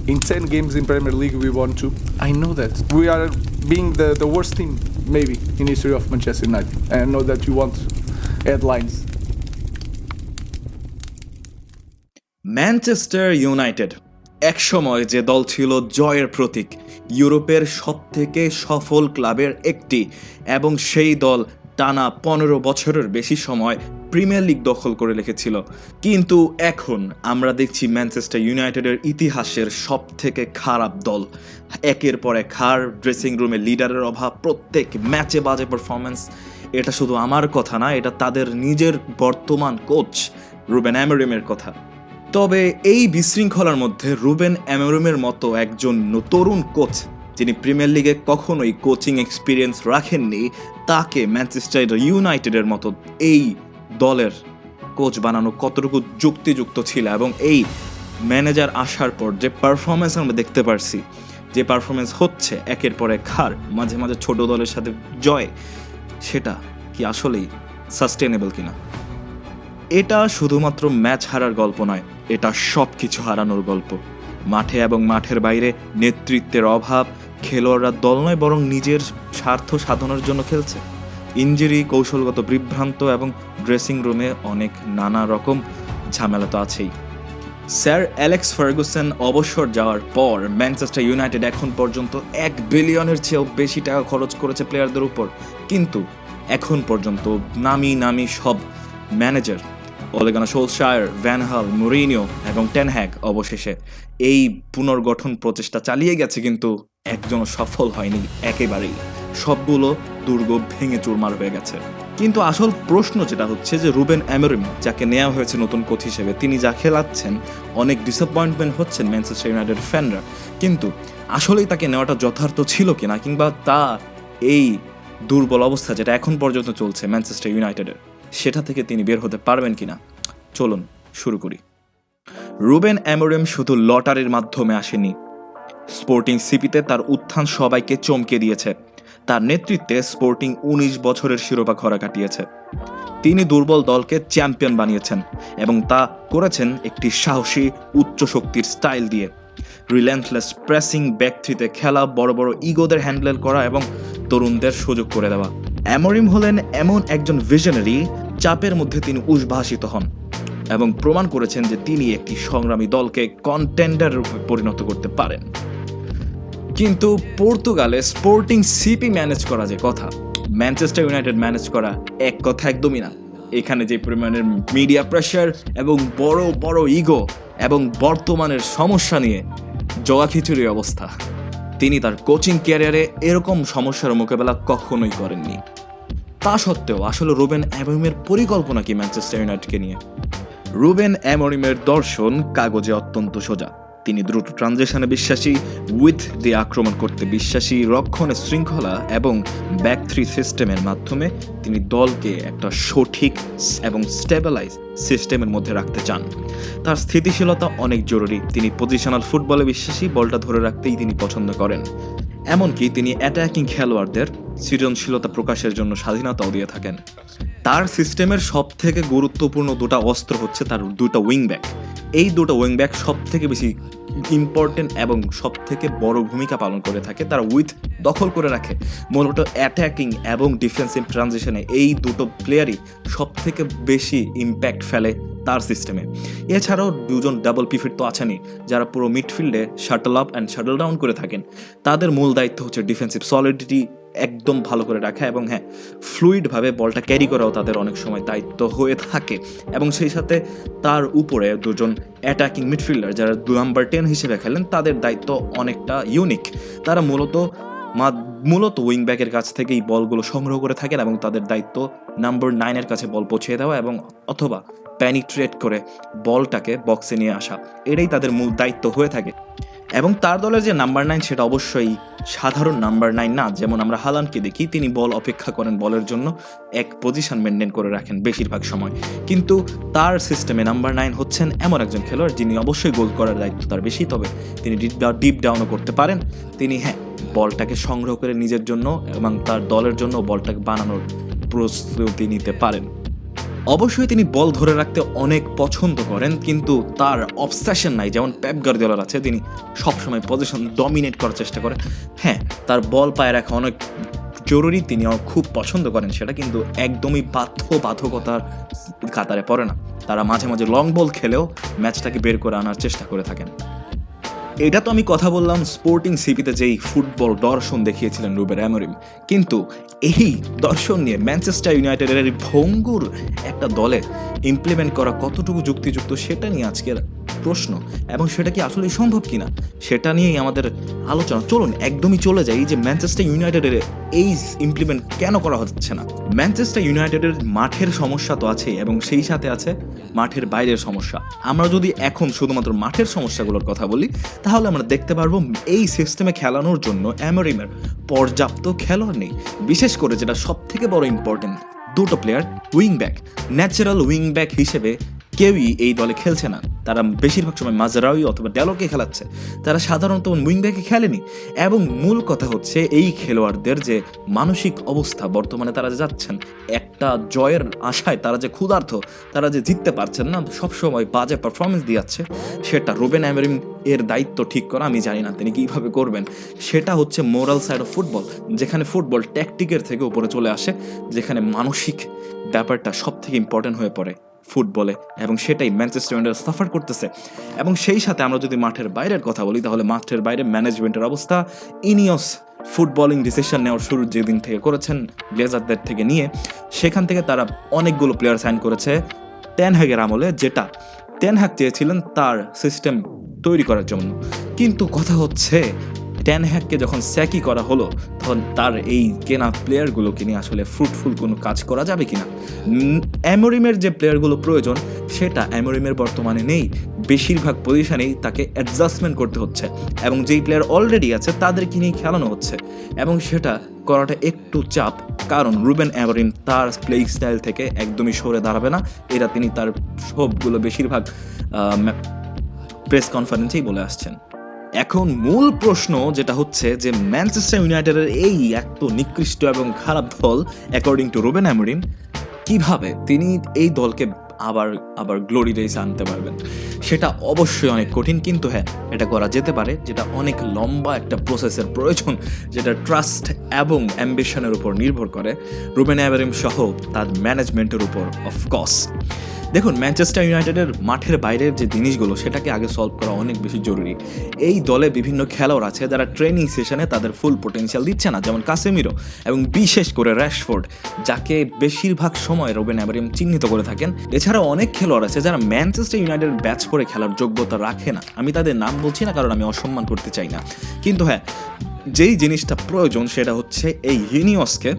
In 10 games in Premier League, we won 2. I know that. We are being the worst team, maybe, in history of Manchester United. And I know that you want headlines. Manchester United একসময় যে দল ছিল জয়ের প্রতীক, ইউরোপের সবথেকে সফল ক্লাবের একটি, এবং সেই দল টানা 15 বছরের বেশি সময় প্রিমিয়ার লিগ দখল করে রেখেছিল। কিন্তু এখন আমরা দেখছি ম্যানচেস্টার ইউনাইটেডের ইতিহাসের সবথেকে খারাপ দল। একের পর এক হার, ড্রেসিং রুমে লিডারের অভাব, প্রত্যেক ম্যাচে বাজে পারফরমেন্স। এটা শুধু আমার কথা না, এটা তাদের নিজের বর্তমান কোচ রুবেন অ্যামোরিমের কথা। তবে এই বিশৃঙ্খলার মধ্যে রুবেন অ্যামোরিমের মতো একজন তরুণ কোচ, যিনি প্রিমিয়ার লিগে কখনোই কোচিং এক্সপিরিয়েন্স রাখেননি, তাকে ম্যানচেস্টার ইউনাইটেডের মতো এই দলের কোচ বানানো কতটুকু যুক্তিযুক্ত ছিল। এবং এই ম্যানেজার আসার পর যে পারফরমেন্স আমরা দেখতে পারছি, যে পারফরমেন্স হচ্ছে একের পর এক হার, মাঝে মাঝে ছোট দলের সাথে জয়, সেটা কি আসলেই সাস্টেনেবল কিনা? এটা শুধুমাত্র ম্যাচ হারার গল্প নয়, এটা সব কিছু হারানোর গল্প। মাঠে এবং মাঠের বাইরে নেতৃত্বের অভাব, খেলোয়াড়রা দল নয় বরং নিজের স্বার্থ সাধনের জন্য খেলছে। ইনজুরি, কৌশলগত বিভ্রান্ত এবং ড্রেসিং রুমে অনেক নানা রকম ঝামেলা তো আছেই। স্যার অ্যালেক্স ফার্গুসন অবসর যাওয়ার পর ম্যানচেস্টার ইউনাইটেড এখন পর্যন্ত 1 বিলিয়নের চেয়েও বেশি টাকা খরচ করেছে প্লেয়ারদের উপর, কিন্তু এখন পর্যন্ত নামি সব ম্যানেজার ওলে গুনার সোলশায়ার, ভ্যান হাল, মুরিনিও এবং টেন হ্যাগ অবশেষে এই পুনর্গঠন প্রচেষ্টা চালিয়ে গেছে, কিন্তু একজনও সফল হয়নি একেবারেই। সবগুলো দুর্গ ভেঙে চুরমার হয়ে গেছে। কিন্তু আসল প্রশ্ন যেটা হচ্ছে যে রুবেন অ্যামোরিম, যাকে নেওয়া হয়েছে নতুন কোচ হিসেবে, তিনি যা খেলাচ্ছেন, অনেক ডিসঅ্যাপয়েন্টমেন্ট হচ্ছেন ম্যানচেস্টার ইউনাইটেড ফ্যানরা। কিন্তু আসলেই তাকে নেওয়াটা যথার্থ ছিল কিনা, কিংবা তা এই দুর্বল অবস্থা যেটা এখন পর্যন্ত চলছে ম্যানচেস্টার ইউনাইটেডের, সেটা থেকে তিনি বের হতে পারবেন কিনা? চলুন শুরু করি। রুবেন অ্যামোরিম শুধু লটারির মাধ্যমে আসেনি। স্পোর্টিং সিপিতে তার উত্থান সবাইকে চমকে দিয়েছে। তার নেতৃত্বে স্পোর্টিং 19 বছরের শিরোপা খরা কাটিয়েছে। তিনি দুর্বল দলকে চ্যাম্পিয়ন বানিয়েছেন এবং তা করেছেন একটি সাহসী উচ্চ শক্তির স্টাইল দিয়ে। রিল্যান্টলেস প্রেসিং, ব্যাক থ্রিতে খেলা, বড় বড় ইগোদের হ্যান্ডেল করা এবং তরুণদের সুযোগ করে দেওয়া। অ্যামোরিম হলেন এমন একজন ভিশনারি, চাপের মধ্যে তিনি উদ্ভাসিত হন এবং প্রমাণ করেছেন যে তিনি একটি সংগ্রামী দলকে কন্টেন্ডার রূপে পরিণত করতে পারেন। কিন্তু পর্তুগালে স্পোর্টিং সিপি ম্যানেজ করা যে কথা, ম্যানচেস্টার ইউনাইটেড ম্যানেজ করা এক কথা একদমই না। এখানে যে পরিমাণের মিডিয়া প্রেশার এবং বড় বড় ইগো এবং বর্তমানের সমস্যা নিয়ে জগাখিচুড়ি অবস্থা, তিনি তার কোচিং ক্যারিয়ারে এরকম সমস্যার মোকাবেলা কখনোই করেননি। তা সত্ত্বেও আসলে রুবেন অ্যামোরিমের পরিকল্পনা কি ম্যানচেস্টার ইউনাইটেডকে নিয়ে? রুবেন অ্যামোরিমের দর্শন কাগজে অত্যন্ত সোজা। তিনি দ্রুত ট্রানজিশনে বিশ্বাসী, উইথ দিয়ে আক্রমণ করতে বিশ্বাসী, রক্ষণে শৃঙ্খলা এবং ব্যাক থ্রি সিস্টেমের মাধ্যমে তিনি দলকে একটা সঠিক এবং স্টেবিলাইজ সিস্টেমের মধ্যে রাখতে চান। তার স্থিতিশীলতা অনেক জরুরি। তিনি পজিশনাল ফুটবলে বিশ্বাসী, বলটা ধরে রাখতেই তিনি পছন্দ করেন। এমনকি তিনি অ্যাটাকিং খেলোয়াড়দের সৃজনশীলতা প্রকাশের জন্য স্বাধীনতাও দিয়ে থাকেন। তার সিস্টেমের সব থেকে গুরুত্বপূর্ণ দুটা অস্ত্র হচ্ছে তার দুটো উইংব্যাক। এই দুটো উইংব্যাক সব থেকে বেশি ইম্পর্টেন্ট এবং সব থেকে বড় ভূমিকা পালন করে থাকে। তারা উইথ দখল করে রাখে। মূলত অ্যাটাকিং এবং ডিফেন্সিভ ট্রানজিশনে এই দুটো প্লেয়ারই সব থেকে বেশি ইম্প্যাক্ট ফেলে তার সিস্টেমে। এছাড়াও দুজন ডাবল পিভট তো আছেনই, যারা পুরো মিডফিল্ডে shuttle up and shuttle down করে থাকেন। তাদের মূল দায়িত্ব হচ্ছে ডিফেন্সিভ সলিডিটি একদম ভালো করে রাখা এবং ফ্লুইডভাবে বলটা ক্যারি করাও তাদের অনেক সময় দায়িত্ব হয়ে থাকে। এবং সেই সাথে তার উপরে দুজন অ্যাটাকিং মিডফিল্ডার, যারা নাম্বার 10 হিসেবে খেলেন, তাদের দায়িত্ব অনেকটা ইউনিক। তারা মূলত উইংব্যাকের কাছ থেকেই বলগুলো সংগ্রহ করে থাকেন এবং তাদের দায়িত্ব নাম্বার 9-এর কাছে বল পৌঁছে দেওয়া এবং অথবা প্যানিট্রেট করে বলটাকে বক্সে নিয়ে আসা, এটাই তাদের মূল দায়িত্ব হয়ে থাকে। এবং তার দলের যে নাম্বার 9, সেটা অবশ্যই সাধারণ নাম্বার 9 না। যেমন আমরা হালান্ডকে দেখি, তিনি বল অপেক্ষা করেন, বলের জন্য এক পজিশন মেনটেন করে রাখেন বেশিরভাগ সময়। কিন্তু তার সিস্টেমে নাম্বার 9 হচ্ছেন এমন একজন খেলোয়াড় যিনি অবশ্যই গোল করার দায়িত্ব তার বেশি, তবে তিনি ডিপ ডাউনও করতে পারেন। তিনি বলটাকে সংগ্রহ করে নিজের জন্য এবং তার দলের জন্য বলটাকে বানানোর প্রস্তুতি নিতে পারেন। অবশ্যই তিনি বল ধরে রাখতে অনেক পছন্দ করেন, কিন্তু তার অবসেশন নাই যেমন পেপ গার্দিওলার আছে, তিনি সবসময় পজিশন ডমিনেট করার চেষ্টা করেন। হ্যাঁ, তার বল পায়ে রাখা অনেক জরুরি, তিনিও খুব পছন্দ করেন সেটা, কিন্তু একদমই বাধ্যকতার কাতারে পড়ে না। তারা মাঝে মাঝে লং বল খেলেও ম্যাচটাকে বের করে আনার চেষ্টা করে থাকেন। এটা তো আমি কথা বললাম স্পোর্টিং সিপিতে যেই ফুটবল দর্শন দেখিয়েছিলেন রুবেন অ্যামোরিম, কিন্তু এই দর্শন নিয়ে ম্যানচেস্টার ইউনাইটেডের এই ভঙ্গুর একটা দলে ইমপ্লিমেন্ট করা কতটুকু যুক্তিযুক্ত সেটা নিয়ে আজকের প্রশ্ন, এবং সেটা কি আসলে সম্ভব কিনা সেটা নিয়েই আমাদের আলোচনা। চলুন একদমই চলে যাই যে ম্যানচেস্টার ইউনাইটেডের এই ইমপ্লিমেন্ট কেন করা হচ্ছে না। ম্যানচেস্টার ইউনাইটেডের মাঠের সমস্যা তো আছেই, এবং সেই সাথে আছে মাঠের বাইরের সমস্যা। আমরা যদি এখন শুধুমাত্র মাঠের সমস্যাগুলোর কথা বলি, তাহলে আমরা দেখতে পারবো এই সিস্টেমে খেলানোর জন্য অ্যামোরিমের পর্যাপ্ত খেলোয়াড় নেই। বিশেষ করে যেটা সব থেকে বড় ইম্পর্টেন্ট, দুটো player wing back, natural wing back হিসেবে কেউই এই দলে খেলছে না। তারা বেশিরভাগ সময় মাজরাউই অথবা ড্যালোকে খেলাচ্ছে, তারা সাধারণত উইং ব্যাকে খেলেনি। এবং মূল কথা হচ্ছে এই খেলোয়াড়দের যে মানসিক অবস্থা, বর্তমানে তারা যাচ্ছেন একটা জয়ের আশায়, তারা যে ক্ষুধার্ত, তারা যে জিততে পারছেন না, সবসময় বাজে পারফরমেন্স দিয়ে যাচ্ছে। সেটা রুবেন অ্যামোরিম এর দায়িত্ব ঠিক করা, আমি জানি না তিনি কীভাবে করবেন। সেটা হচ্ছে মোরাল সাইড অফ ফুটবল, যেখানে ফুটবল ট্যাকটিকের থেকে উপরে চলে আসে, যেখানে মানসিক ব্যাপারটা সব থেকে ইম্পর্টেন্ট হয়ে পড়ে ফুটবলে, এবং সেটাই ম্যানচেস্টার ইউনাইটেড সাফার করতেছে। এবং সেই সাথে আমরা যদি মাঠের বাইরের কথা বলি, তাহলে মাঠের বাইরে ম্যানেজমেন্টের অবস্থা, ইনিয়স ফুটবলিং ডিসিশন নেওয়ার শুরু যেদিন থেকে করেছেন গ্লেজারদের থেকে নিয়ে, সেখান থেকে তারা অনেকগুলো প্লেয়ার সাইন করেছে টেন হ্যাগের আমলে, যেটা টেন হ্যাগ চেয়েছিলেন তার সিস্টেম তৈরি করার জন্য। কিন্তু কথা হচ্ছে টেন হ্যাগকে যখন স্যাকি করা হলো, তখন তার এই কেনা প্লেয়ারগুলোকে নিয়ে আসলে ফ্রুটফুল কোনো কাজ করা যাবে কিনা। অ্যামোরিমের যে প্লেয়ারগুলো প্রয়োজন সেটা অ্যামোরিমের বর্তমানে নেই। বেশিরভাগ পজিশনেই তাকে অ্যাডজাস্টমেন্ট করতে হচ্ছে, এবং যেই প্লেয়ার অলরেডি আছে তাদেরকে নিয়ে খেলানো হচ্ছে, এবং সেটা করাটা একটু চাপ। কারণ রুবেন অ্যামোরিম তার প্লেইং স্টাইল থেকে একদমই সরে দাঁড়াবে না, এটা তিনি তার সবগুলো বেশিরভাগ প্রেস কনফারেন্সেই বলে আসছেন। এখন মূল প্রশ্ন যেটা হচ্ছে যে ম্যানচেস্টার ইউনাইটেডের এই এত নিকৃষ্ট এবং খারাপ দল অ্যাকর্ডিং টু রুবেন অ্যামোরিম, কিভাবে তিনি এই দলকে আবার গ্লোরি রেসে আনতে পারবেন, সেটা অবশ্যই অনেক কঠিন। কিন্তু হ্যাঁ, এটা করা যেতে পারে, যেটা অনেক লম্বা একটা প্রসেসের প্রয়োজন, যেটা ট্রাস্ট এবং অ্যাম্বিশনের উপর নির্ভর করে রুবেন অ্যামোরিম সহ তার ম্যানেজমেন্টের উপর। অফকোর্স দেখুন, ম্যানচেস্টার ইউনাইটেডের মাঠের বাইরের যে জিনিসগুলো সেটাকে আগে সলভ করা অনেক বেশি জরুরি। এই দলে বিভিন্ন খেলোয়াড় আছে যারা ট্রেনিং সেশনে তাদের ফুল পোটেনশিয়াল দিচ্ছে না, যেমন কাসেমিরো এবং বিশেষ করে র্যাশফোর্ড, যাকে বেশিরভাগ সময় রুবেন অ্যামোরিম চিহ্নিত করে থাকেন। এছাড়াও অনেক খেলোয়াড় আছে যারা ম্যানচেস্টার ইউনাইটেড ব্যাচ পরে খেলার যোগ্যতা রাখে না। আমি তাদের নাম বলছি না, কারণ আমি অসম্মান করতে চাই না। কিন্তু হ্যাঁ, যেই জিনিসটা প্রয়োজন সেটা হচ্ছে এই ইনিয়সকে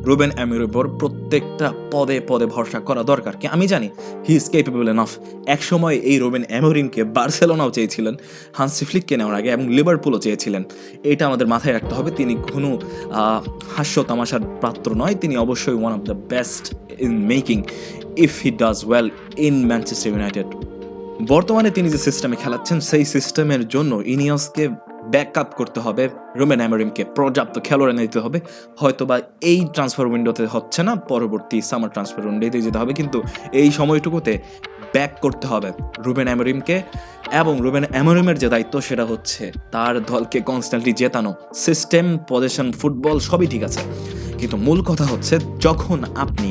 রুবেন অ্যামোরিমের উপর প্রত্যেকটা পদে পদে ভরসা করা দরকার। কি আমি জানি হি ইজ কেপেবল এনাফ। একসময় এই রুবেন অ্যামোরিমকে বার্সেলোনাও চেয়েছিলেন হান্সি ফ্লিককে নেওয়ার আগে, এবং লিভারপুলও চেয়েছিলেন। এটা আমাদের মাথায় রাখতে হবে। তিনি কোনো হাস্য তামাশার পাত্র নয়, তিনি অবশ্যই one of the best in making if he does well in Manchester United. বর্তমানে তিনি যে সিস্টেমে খেলাচ্ছেন সেই সিস্টেমের জন্য ইনিয়সকে ব্যাকআপ করতে হবে, রুবেন অ্যামোরিমকে পর্যাপ্ত খেলোয়াড় এনে দিতে হবে। হয়তো বা এই ট্রান্সফার উইন্ডোতে হচ্ছে না, পরবর্তী সামার ট্রান্সফার উইন্ডোতে যেতে হবে, কিন্তু এই সময়টুকুতে ব্যাক করতে হবে রুবেন অ্যামোরিমকে। এবং রুবেন অ্যামোরিমের যে দায়িত্ব সেটা হচ্ছে তার দলকে কনস্ট্যান্টলি জেতানো। সিস্টেম, পজিশন, ফুটবল সবই ঠিক আছে, কিন্তু মূল কথা হচ্ছে যখন আপনি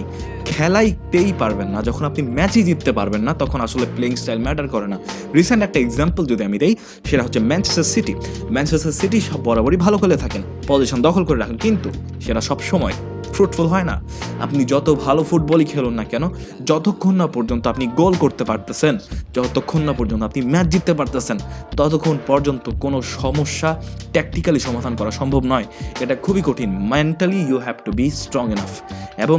খেলাইতেই পারবেন না, যখন আপনি ম্যাচই জিততে পারবেন না, তখন আসলে প্লেইং স্টাইল ম্যাটার করে না। রিসেন্ট একটা এক্সাম্পল যদি আমি দেই, সেটা হচ্ছে ম্যানচেস্টার সিটি। ম্যানচেস্টার সিটি সব বরাবরই ভালো খেলে থাকেন, পজিশন দখল করে রাখেন, কিন্তু সেটা সব সময় ফ্রুটফুল হয় না। আপনি যত ভালো ফুটবলই খেলুন না কেন, যতক্ষণ না পর্যন্ত আপনি গোল করতে পারতেছেন, যতক্ষণ না পর্যন্ত আপনি ম্যাচ জিততে পারতেছেন, ততক্ষণ পর্যন্ত কোনো সমস্যা ট্যাকটিক্যালি সমাধান করা সম্ভব নয়। এটা খুবই কঠিন। Mentally you have to be strong enough. এবং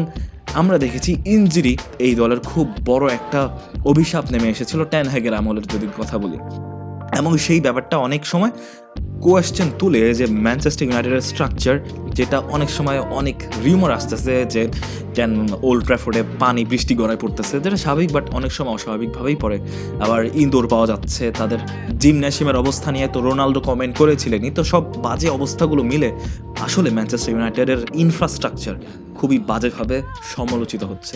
আমরা দেখেছি ইনজুরি এই দলের খুব বড় একটা অভিশাপ নেমে এসেছিল টেন হ্যাগের আমলের যদি কথা বলি, এবং সেই ব্যাপারটা অনেক সময় কোয়েশ্চেন তুলে যে ম্যানচেস্টার ইউনাইটেডের স্ট্রাকচার, যেটা অনেক সময় অনেক রিউমার আসতেছে যে ওল্ড ট্র্যাফোর্ডে পানি বৃষ্টি গড়ায় পড়তেছে, যেটা স্বাভাবিক, বাট অনেক সময় অস্বাভাবিকভাবেই পড়ে। আবার ইনডোর পাওয়া যাচ্ছে, তাদের জিমন্যাসিয়ামের অবস্থা নিয়ে তো রোনাল্ডো কমেন্ট করেছিলেনই। তো সব বাজে অবস্থাগুলো মিলে আসলে ম্যানচেস্টার ইউনাইটেডের ইনফ্রাস্ট্রাকচার খুবই বাজেভাবে সমালোচিত হচ্ছে।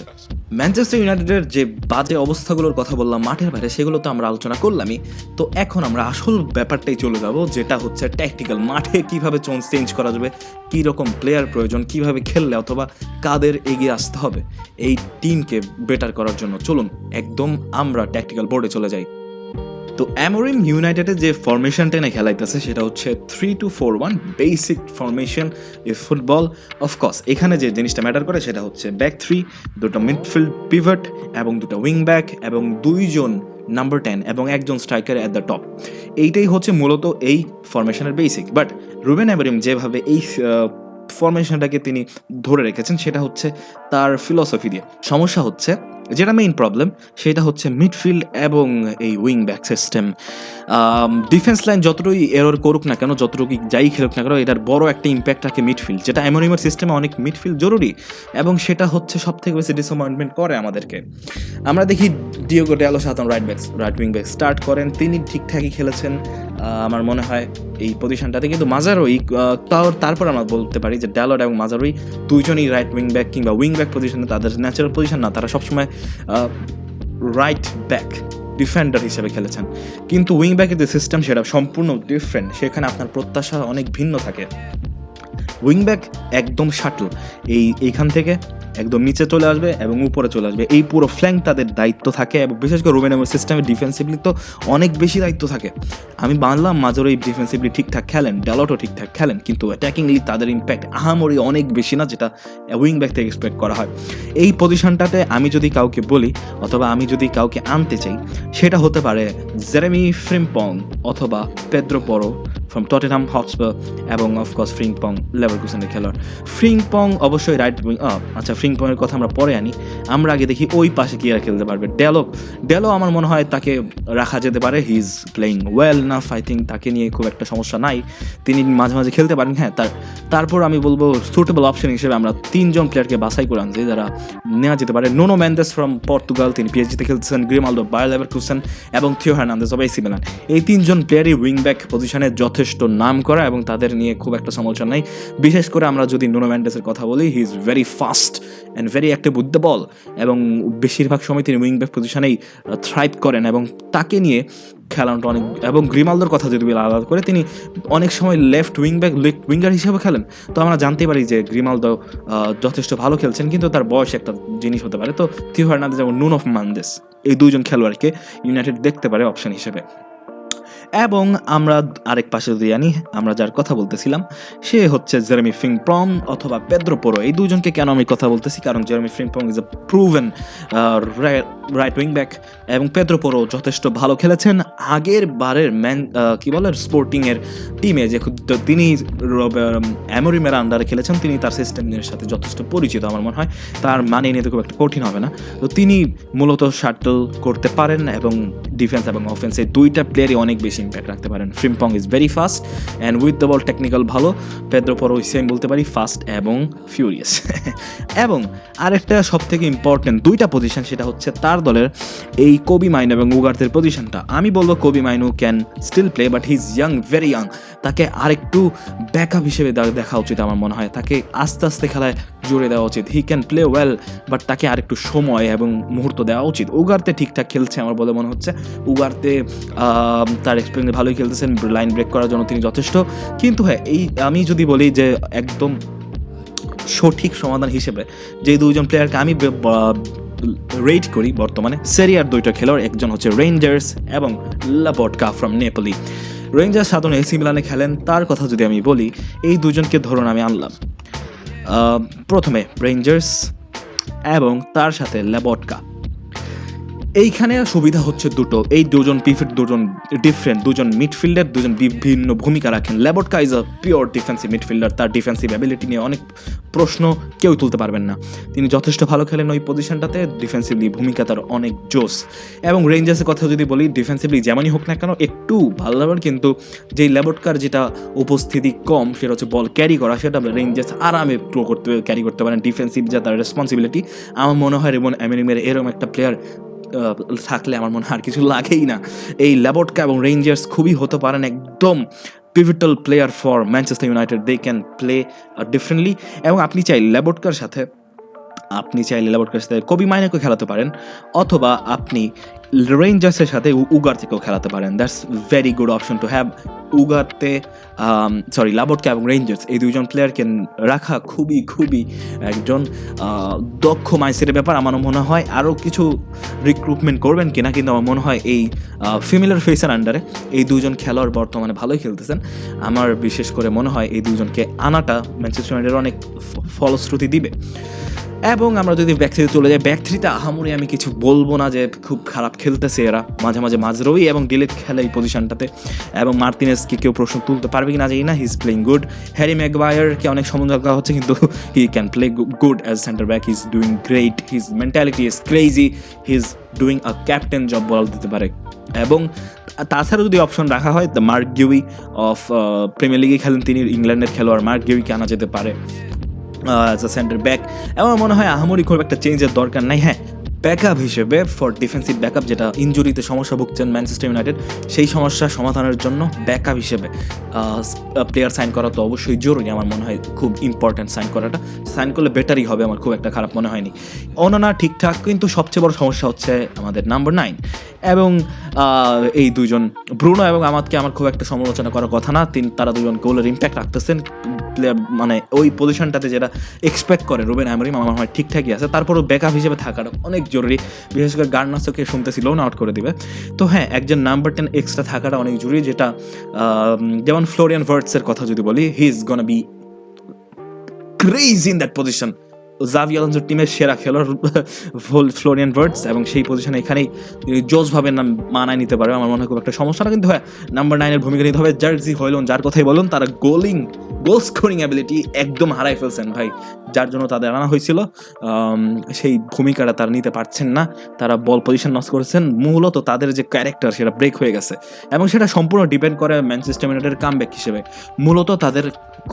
ম্যানচেস্টার ইউনাইটেডের যে বাজে অবস্থাগুলোর কথা বললাম মাঠের বাইরে, সেগুলো তো আমরা আলোচনা করলামই। তো এখন আমরা আসল ব্যাপারটাই চলে যাব, যেটা হচ্ছে ট্যাকটিক্যাল। মাঠে কীভাবে চেঞ্জ করা যাবে, কী রকম প্লেয়ার প্রয়োজন, কীভাবে খেললে অথবা কাদের এগিয়ে আসতে হবে এই টিমকে বেটার করার জন্য। চলুন একদম আমরা ট্যাকটিক্যাল বোর্ডে চলে যাই। তো অ্যামোরিম ইউনাইটেডের যে ফরমেশনটা এনে খেলাইতেছে সেটা হচ্ছে 3-2-4-1 basic formation is football. Of course এখানে যে জিনিসটা ম্যাটার করে সেটা হচ্ছে ব্যাক 3, দুটো মিডফিল্ড পিভট এবং দুটো উইং ব্যাক এবং 2জন নাম্বার 10 এবং একজন স্ট্রাইকার অ্যাট দ্য টপ। এইটাই হচ্ছে মূলত এই ফরমেশনের বেসিক। বাট রুবেন অ্যামোরিম যেভাবে এই ফরমেশনটাকে তিনি ধরে রেখেছেন সেটা হচ্ছে তার ফিলসফি দিয়ে। সমস্যা হচ্ছে যেটা মেইন প্রবলেম সেটা হচ্ছে মিডফিল্ড এবং এই wing back system. Defence line যতটুকুই এরর করুক না কেন, যতটুকুই যাই খেলুক না কেন, এটার বড় একটা ইম্প্যাক্ট রাখে মিডফিল্ড, যেটা অ্যামোরিমের সিস্টেমে অনেক মিডফিল্ড জরুরি এবং সেটা হচ্ছে সব থেকে বেশি ডিসঅ্যাপয়েন্টমেন্ট করে আমাদেরকে। আমরা দেখি ডিয়েগো ডালো সাধারণ রাইট উইং ব্যাক স্টার্ট করেন, তিনি ঠিকঠাকই খেলেছেন আমার মনে হয় এই পজিশনটাতে, কিন্তু মাজারোই তারপর আমরা বলতে পারি যে ড্যালট এবং মাজারোই দুইজনই রাইট উইং ব্যাক কিংবা উইং ব্যাক পজিশনে, তাদের ন্যাচারাল পজিশন না, তারা সবসময় রাইট ব্যাক ডিফেন্ডার হিসেবে খেলেছেন। কিন্তু উইং ব্যাকের যে সিস্টেম সেটা সম্পূর্ণ ডিফারেন্ট, সেখানে আপনার প্রত্যাশা অনেক ভিন্ন থাকে। উইং ব্যাক একদম শাটল, এইখান থেকে একদম নিচে চলে আসবে এবং উপরে চলে আসবে, এই পুরো ফ্ল্যাঙ্ক তাদের দায়িত্ব থাকে এবং বিশেষ করে রুবেন অ্যামোরিম সিস্টেমে ডিফেন্সিভলি তো অনেক বেশি দায়িত্ব থাকে। আমি মানলাম মাজরো এই ডিফেন্সিভলি ঠিকঠাক খেলেন, ড্যালটও ঠিকঠাক খেলেন, কিন্তু অ্যাটাকিংলি তাদের ইম্প্যাক্ট আহামরি অনেক বেশি না, যেটা উইং ব্যাক থেকে এক্সপেক্ট করা হয়। এই পজিশনটাতে আমি যদি কাউকে বলি অথবা আমি যদি কাউকে আনতে চাই, সেটা হতে পারে জেরেমি ফ্রিম্পং অথবা পেদ্রো পরো ফ্রম টটেনহাম হটস্পার এবং অফকোর্স ফ্রিম্পং লেভারকুসেনের খেলোয়াড়। ফ্রিম্পং অবশ্যই রাইট উইং, আচ্ছা ফ্রিম্পংয়ের কথা আমরা পরে আনি, আমরা আগে দেখি ওই পাশে কি আর খেলতে পারবে। ড্যালো আমার মনে হয় তাকে রাখা যেতে পারে, হি is playing well Naf, I think তাকে নিয়ে খুব একটা সমস্যা নাই, তিনি মাঝে মাঝে খেলতে পারেন। হ্যাঁ, তারপর আমি বলবো সুটেবল অপশন হিসেবে আমরা 3জন প্লেয়ারকে বাছাই করে আনছি যারা নেওয়া যেতে পারে। নুনো মেন্দেস ফ্রম পর্তুগাল, তিনি পিএসজিতে খেলতেছেন, গ্রিমালদো বায়ার লেভারকুসেন এবং Theo Hernandez of AC Milan. এই 3জন প্লেয়ারই উইং ব্যাক পজিশনে যথেষ্ট নাম করা এবং তাদের নিয়ে খুব একটা সমালোচনা নাই। বিশেষ করে আমরা যদি নুনো মেন্দেসের কথা বলি, he is very fast and very active with the ball এবং বেশিরভাগ সময় তিনি উইং ব্যাক পজিশনেই থ্রাইভ করেন এবং তাকে নিয়ে খেলানোটা অনেক। এবং গ্রিমালদোর কথা যদি আলাদা করে, তিনি অনেক সময় লেফট উইঙ্গার হিসেবে খেলেন। তো আমরা জানতে পারি যে গ্রিমালদো যথেষ্ট ভালো খেলছেন, কিন্তু তার বয়স একটা জিনিস হতে পারে। তো থিও হার্নান্দেজ এবং নুনো মেন্দেস, এই 2জন খেলোয়াড়কে ইউনাইটেড দেখতে পারে অপশন হিসেবে। এবং আমরা আরেক পাশে যদি আনি, আমরা যার কথা বলতেছিলাম সে হচ্ছে জেরেমি ফ্রিম্পং অথবা পেদ্রো পরো। এই 2জনকে কেন আমি কথা বলতেছি, কারণ Jeremy Frimpong is a proven right wing back এবং পেদ্রো পরো যথেষ্ট ভালো খেলেছেন আগের বারের স্পোর্টিংয়ের টিমে, যে তিনি অ্যামোরিমের আন্ডারে খেলেছেন, তিনি তার সিস্টেমের সাথে যথেষ্ট পরিচিত। আমার মনে হয় তার মানে নিতে খুব একটা কঠিন হবে না। তো তিনি মূলত শাটল করতে পারেন এবং ডিফেন্স এবং অফেন্সে 2টা প্লেয়ারই অনেক বেশি ইম্প্যাক্ট রাখতে পারেন। Frimpong is very fast and with the ball technical ভালো, পেদ্রো পরো সেম বলতে পারি, ফাস্ট এবং ফিউরিয়াস। এবং আরেকটা সব থেকে ইম্পর্টেন্ট 2টা পজিশন, সেটা হচ্ছে তার দলের এই কোবি মাইনো এবং উগার্তের পজিশনটা। আমি বলবো Kobbie Mainoo can still play, but he is young, very young, তাকে আরেকটু ব্যাকআপ হিসেবে দেখা উচিত। আমার মনে হয় তাকে আস্তে আস্তে খেলায় জোরে দেওয়া উচিত। হি ক্যান প্লে ওয়েল, বাট তাকে আরেকটু সময় এবং মুহূর্ত দেওয়া উচিত। উগার্তে ঠিকঠাক খেলছে আমার বলে মনে হচ্ছে, উগার্তে তার এক্সপিরিয়েন্স ভালোই খেলতেছেন, লাইন ব্রেক করার জন্য তিনি যথেষ্ট। কিন্তু হ্যাঁ, এই আমি যদি বলি যে একদম সঠিক সমাধান হিসেবে যে 2জন প্লেয়ারকে আমি রেট করি বর্তমানে সেরিয়ার 2টা খেলোয়াড়, একজন হচ্ছে রেঞ্জার্স এবং লাপোর্টকা ফ্রম নেপোলি। রেঞ্জার্স সাধারণ এসি মিলানে খেলেন, তার কথা যদি আমি বলি, এই 2জনকে ধরুন আমি আনলাম। প্রথমে রেঞ্জার্স এবং তার সাথে লাপোর্টকা। এইখানে সুবিধা হচ্ছে দুটো, এই 2জন পিভট 2জন ডিফারেন্ট, 2জন মিডফিল্ডার, 2জন বিভিন্ন ভূমিকা রাখেন। Lobotka is a pure defensive midfielder, তার ডিফেন্সিভ অ্যাবিলিটি নিয়ে অনেক প্রশ্ন কেউ তুলতে পারবেন না, তিনি যথেষ্ট ভালো খেলেন ওই পজিশনটাতে, ডিফেন্সিভলি ভূমিকা তার অনেক জোস। এবং রেঞ্জার্সের কথা যদি বলি, ডিফেন্সিভলি যেমনই হোক না কেন একটু ভালো লাগবে, কিন্তু যেই ল্যাবোটকার যেটা উপস্থিতি কম সেটা হচ্ছে বল ক্যারি করা, সেটা রেঞ্জার্স আরামে ক্যারি করতে পারেন। ডিফেন্সিভ যা তার রেসপন্সিবিলিটি, আমার মনে হয় এবং অ্যামোরিমের এরকম একটা প্লেয়ার থাকলে আমার মনে হয় আর কিছু লাগেই না। এই ল্যাবোটকা এবং রেঞ্জার্স খুবই হতে পারেন একদম pivotal player for Manchester United, they can play differently. এবং আপনি চাইলে ল্যাবোটকার সাথে কবি মাইনাকেও খেলাতে পারেন, অথবা আপনি রেঞ্জার্সের সাথে উগার থেকেও খেলাতে পারেন। That's very good option to have. Ugarte Lobotka এবং রেঞ্জার্স এই দুইজন প্লেয়ারকে রাখা খুবই খুবই একজন দক্ষ মাইন্ডসেটের ব্যাপার। আমার মনে হয় আরও কিছু রিক্রুটমেন্ট করবেন কিনা, কিন্তু আমার মনে হয় এই ফিমেলের ফেসের আন্ডারে এই দুজন খেলোয়াড় বর্তমানে ভালোই খেলতেছেন। আমার বিশেষ করে মনে হয় এই দুজনকে আনাটা ম্যানচেস্টার ইউনাইটেডের অনেক ফলশ্রুতি দিবে। এবং আমরা যদি ব্যাক থ্রিতে চলে যাই, ব্যাক থ্রিতে আহামরি আমি কিছু বলবো না যে খুব খারাপ খেলতেছে এরা। মাঝে মাঝে মাজরাউই এবং ডিলেট খেলে এই পজিশনটাতে, এবং মার্টিনেজকে কেউ প্রশ্ন তুলতে পারবে কি না জানি না। He is playing good. Harry ম্যাগুয়ায়ারকে অনেক সমালোচনা করা হচ্ছে, কিন্তু he can play good as centre back. He is doing great, his mentality is crazy, he is doing a captain job বলা দিতে পারে। এবং তাছাড়া যদি অপশন রাখা হয়, the Marc Guehi of Premier লিগে খেলেন তিনি, ইংল্যান্ডের খেলোয়াড় মার্ক গিউইকে আনা যেতে পারে অ্যাজ আ সেন্টার ব্যাক। আমার মনে হয় আহামরি খুব একটা চেঞ্জের দরকার নাই। হ্যাঁ, ব্যাকআপ হিসেবে ফর ডিফেন্সিভ ব্যাকআপ, যেটা ইনজুরিতে সমস্যা ভুগছেন ম্যানচেস্টার ইউনাইটেড, সেই সমস্যা সমাধানের জন্য ব্যাকআপ হিসেবে প্লেয়ার সাইন করা তো অবশ্যই জরুরি। আমার মনে হয় খুব ইম্পর্ট্যান্ট সাইন করাটা। সাইন করলে বেটারই হবে, আমার খুব একটা খারাপ মনে হয়নি। অননা ঠিকঠাক, কিন্তু সবচেয়ে বড় সমস্যা হচ্ছে আমাদের নাম্বার 9 এবং এই দুইজন ব্রুনো এবং আমাদকে আমার খুব একটা সমালোচনা করার কথা না। তারা দুজন গোলের ইম্প্যাক্ট রাখতেছেন প্লেয়ার, মানে ওই পজিশনটাতে যেটা এক্সপেক্ট করে রুবেন আমরিম, আমার হয় ঠিকঠাকই আছে। তারপরও ব্যাকআপ হিসেবে থাকাটা অনেক জরুরি, বিশেষ করে গার্নাসোকে শুনতেছি লোন আউট করে দিবে। তো হ্যাঁ, একজন নাম্বার 10 এক্সট্রা থাকাটা অনেক জরুরি, যেটা যেমন ফ্লোরিয়ান ভার্টসের কথা যদি বলি, he is gonna be crazy in that position. জাভি আলোনসোর টিমের সেরা খেলোয়াড় ফ্লোরিয়ান ভার্টস, এবং সেই পজিশনে এখানেই জোসভাবে মানায় নিতে পারবে। আমার মনে হয় খুব একটা সমস্যা না। কিন্তু হ্যাঁ, নাম্বার 9-এর ভূমিকা নিতে হবে। জার্জি হয়লন, যার কথাই বলুন, তারা গোল স্কোরিং অ্যাবিলিটি একদম হারাই ফেলছেন ভাই, যার জন্য তাদের আনা হয়েছিল। সেই ভূমিকাটা তারা নিতে পারছেন না। তারা বল পজিশন লস করেছেন। মূলত তাদের যে ক্যারেক্টার সেটা ব্রেক হয়ে গেছে, এবং সেটা সম্পূর্ণ ডিপেন্ড করে ম্যানচেস্টার ইউনাইটেডের কামব্যাক হিসেবে। মূলত তাদের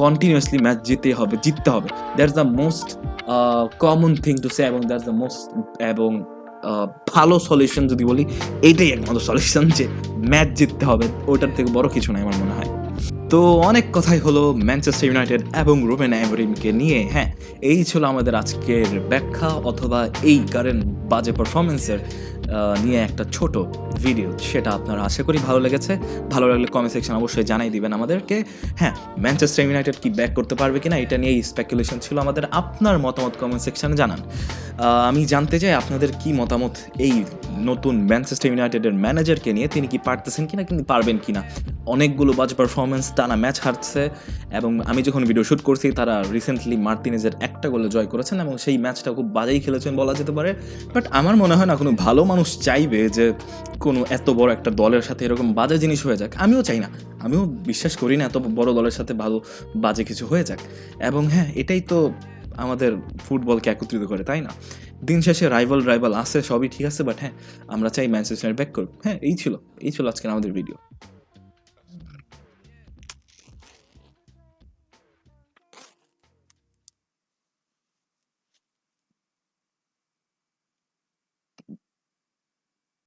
কন্টিনিউয়াসলি ম্যাচ জিততে হবে। That's the most common thing to say, এবং দ্যাটস দ্য মোস্ট এবং ভালো সলিউশন যদি বলি, এইটাই একমাত্র সলিউশন যে ম্যাচ জিততে হবে। ওটার থেকে বড় কিছু নাই আমার মনে হয়। তো অনেক কথাই হলো ম্যানচেস্টার ইউনাইটেড এবং রুবেন আমরিমকে নিয়ে। হ্যাঁ, এই ছিল আমাদের আজকের ব্যাখ্যা, অথবা এই কারেন্ট বাজে পারফরমেন্সের নিয়ে একটা ছোট ভিডিও। সেটা আপনারা আশা করি ভালো লেগেছে। ভালো লাগলে কমেন্ট সেকশন অবশ্যই জানাই দিবেন আমাদেরকে। হ্যাঁ, ম্যানচেস্টার ইউনাইটেড কি ব্যাক করতে পারবে কিনা, এটা নিয়েই স্পেকুলেশন ছিল আমাদের। আপনার মতামত কমেন্ট সেকশনে জানান। আমি জানতে চাই আপনাদের কি মতামত এই নতুন ম্যানচেস্টার ইউনাইটেডের ম্যানেজারকে নিয়ে। তিনি কি পারতেছেন কিনা, কিন্তু পারবেন কিনা। অনেকগুলো বাজে পারফরমেন্স, টানা ম্যাচ হারছে, এবং আমি যখন ভিডিও শ্যুট করছি তারা রিসেন্টলি মার্টিনেজের একটা গোলে জয় করেছেন, এবং সেই ম্যাচটা খুব বাজেই খেলেছেন বলা যেতে পারে। বাট আমার মনে হয় না কোনো ভালো মানুষ চাইবে যে কোনো এত বড় একটা দলের সাথে এরকম বাজে জিনিস হয়ে যাক। আমিও চাই না, আমিও বিশ্বাস করি না এত বড় দলের সাথে ভালো বাজে কিছু হয়ে যাক। এবং হ্যাঁ, এটাই তো আমাদের ফুটবলকে একত্রিত করে, তাই না? দিন শেষে রাইভাল আছে, সবই ঠিক আছে, বাট হ্যাঁ, আমরা চাই ম্যানচেস্টার ব্যাক করুক। হ্যাঁ, এই ছিল আজকের আমাদের ভিডিও।